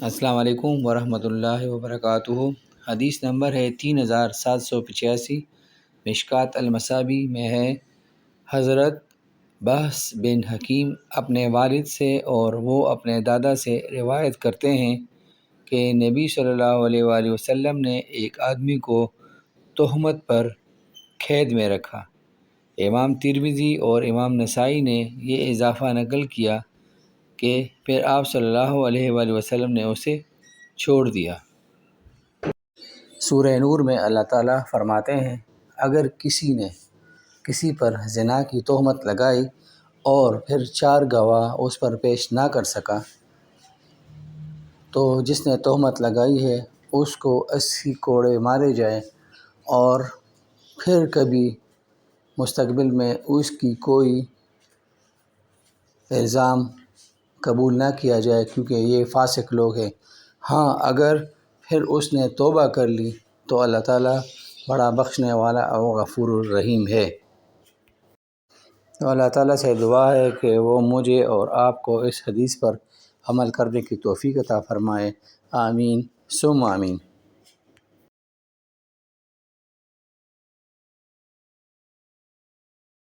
السلام علیکم ورحمۃ اللہ وبرکاتہ۔ حدیث نمبر ہے 3785، مشکات المصابی میں ہے۔ حضرت بہس بن حکیم اپنے والد سے اور وہ اپنے دادا سے روایت کرتے ہیں کہ نبی صلی اللہ علیہ وآلہ وسلم نے ایک آدمی کو تہمت پر قید میں رکھا۔ امام ترمذی اور امام نسائی نے یہ اضافہ نقل کیا کہ پھر آپ صلی اللہ علیہ وآلہ وسلم نے اسے چھوڑ دیا۔ سورہ نور میں اللہ تعالیٰ فرماتے ہیں، اگر کسی نے کسی پر زنا کی تہمت لگائی اور پھر 4 گواہ اس پر پیش نہ کر سکا تو جس نے تہمت لگائی ہے اس کو 80 کوڑے مارے جائیں، اور پھر کبھی مستقبل میں اس کی کوئی الزام قبول نہ کیا جائے، کیونکہ یہ فاسق لوگ ہیں۔ ہاں، اگر پھر اس نے توبہ کر لی تو اللہ تعالیٰ بڑا بخشنے والا اور غفور الرحیم ہے۔ تو اللہ تعالیٰ سے دعا ہے کہ وہ مجھے اور آپ کو اس حدیث پر عمل کرنے کی توفیق عطا فرمائے۔ آمین ثم آمین۔